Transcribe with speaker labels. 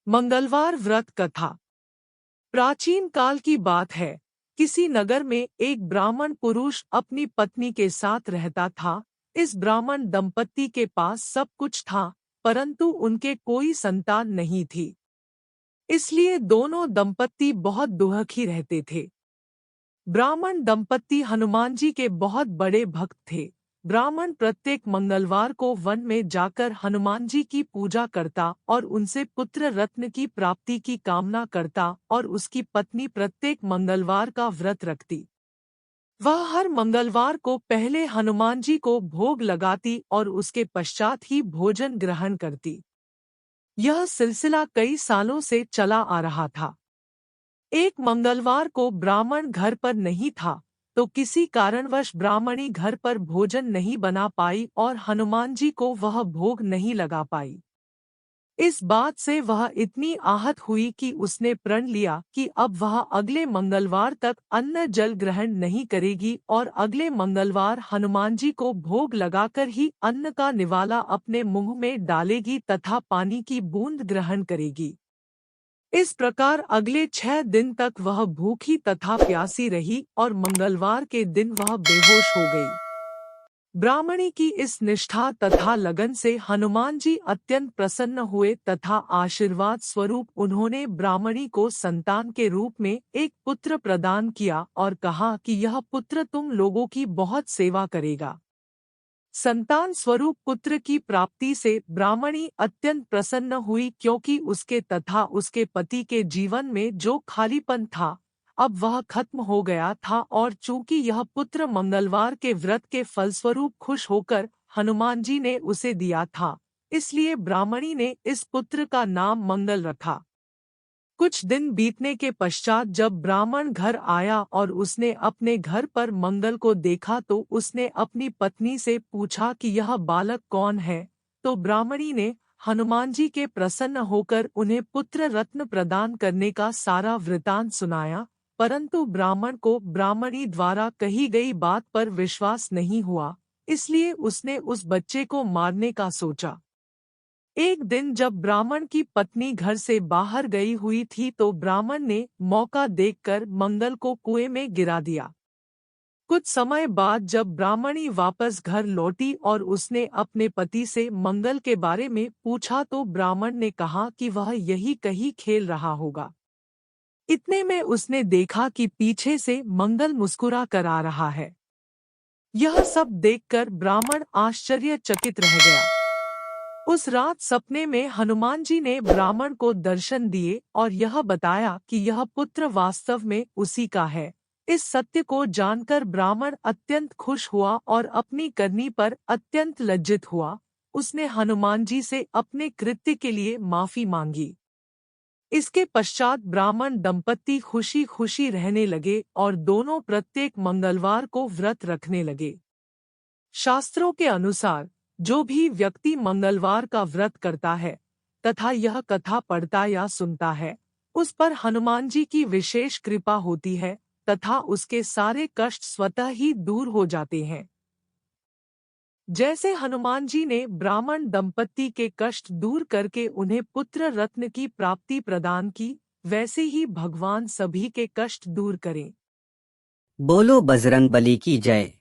Speaker 1: मंगलवार व्रत कथा। प्राचीन काल की बात है। किसी नगर में एक ब्राह्मण पुरुष अपनी पत्नी के साथ रहता था। इस ब्राह्मण दंपत्ति के पास सब कुछ था, परंतु उनके कोई संतान नहीं थी। इसलिए दोनों दंपत्ति बहुत दुखी रहते थे। ब्राह्मण दंपत्ति हनुमान जी के बहुत बड़े भक्त थे। ब्राह्मण प्रत्येक मंगलवार को वन में जाकर हनुमान जी की पूजा करता और उनसे पुत्र रत्न की प्राप्ति की कामना करता, और उसकी पत्नी प्रत्येक मंगलवार का व्रत रखती। वह हर मंगलवार को पहले हनुमान जी को भोग लगाती और उसके पश्चात ही भोजन ग्रहण करती। यह सिलसिला कई सालों से चला आ रहा था। एक मंगलवार को ब्राह्मण घर पर नहीं था, तो किसी कारणवश ब्राह्मणी घर पर भोजन नहीं बना पाई और हनुमान जी को वह भोग नहीं लगा पाई। इस बात से वह इतनी आहत हुई कि उसने प्रण लिया कि अब वह अगले मंगलवार तक अन्न जल ग्रहण नहीं करेगी और अगले मंगलवार हनुमान जी को भोग लगाकर ही अन्न का निवाला अपने मुंह में डालेगी तथा पानी की बूंद ग्रहण करेगी। इस प्रकार अगले 6 दिन तक वह भूखी तथा प्यासी रही और मंगलवार के दिन वह बेहोश हो गई। ब्राह्मणी की इस निष्ठा तथा लगन से हनुमान जी अत्यंत प्रसन्न हुए तथा आशीर्वाद स्वरूप उन्होंने ब्राह्मणी को संतान के रूप में एक पुत्र प्रदान किया और कहा कि यह पुत्र तुम लोगों की बहुत सेवा करेगा। संतान स्वरूप पुत्र की प्राप्ति से ब्राह्मणी अत्यंत प्रसन्न हुई, क्योंकि उसके तथा उसके पति के जीवन में जो खालीपन था अब वह खत्म हो गया था, और चूंकि यह पुत्र मंगलवार के व्रत के फलस्वरूप खुश होकर हनुमान जी ने उसे दिया था, इसलिए ब्राह्मणी ने इस पुत्र का नाम मंगल रखा। कुछ दिन बीतने के पश्चात जब ब्राह्मण घर आया और उसने अपने घर पर मंगल को देखा, तो उसने अपनी पत्नी से पूछा कि यह बालक कौन है। तो ब्राह्मणी ने हनुमान जी के प्रसन्न होकर उन्हें पुत्र रत्न प्रदान करने का सारा वृतांत सुनाया, परंतु ब्राह्मण को ब्राह्मणी द्वारा कही गई बात पर विश्वास नहीं हुआ, इसलिए उसने उस बच्चे को मारने का सोचा। एक दिन जब ब्राह्मण की पत्नी घर से बाहर गई हुई थी, तो ब्राह्मण ने मौका देखकर मंगल को कुएं में गिरा दिया। कुछ समय बाद जब ब्राह्मणी वापस घर लौटी और उसने अपने पति से मंगल के बारे में पूछा, तो ब्राह्मण ने कहा कि वह यही कहीं खेल रहा होगा। इतने में उसने देखा कि पीछे से मंगल मुस्कुरा कर आ रहा है। यह सब देखकर ब्राह्मण आश्चर्यचकित रह गया। उस रात सपने में हनुमान जी ने ब्राह्मण को दर्शन दिए और यह बताया कि यह पुत्र वास्तव में उसी का है। इस सत्य को जानकर ब्राह्मण अत्यंत खुश हुआ और अपनी करनी पर अत्यंत लज्जित हुआ। उसने हनुमान जी से अपने कृत्य के लिए माफी मांगी। इसके पश्चात ब्राह्मण दंपत्ति खुशी खुशी रहने लगे और दोनों प्रत्येक मंगलवार को व्रत रखने लगे। शास्त्रों के अनुसार जो भी व्यक्ति मंगलवार का व्रत करता है तथा यह कथा पढ़ता या सुनता है, उस पर हनुमान जी की विशेष कृपा होती है तथा उसके सारे कष्ट स्वतः ही दूर हो जाते हैं। जैसे हनुमान जी ने ब्राह्मण दंपत्ति के कष्ट दूर करके उन्हें पुत्र रत्न की प्राप्ति प्रदान की, वैसे ही भगवान सभी के कष्ट दूर करें।
Speaker 2: बोलो बजरंग बली की जय।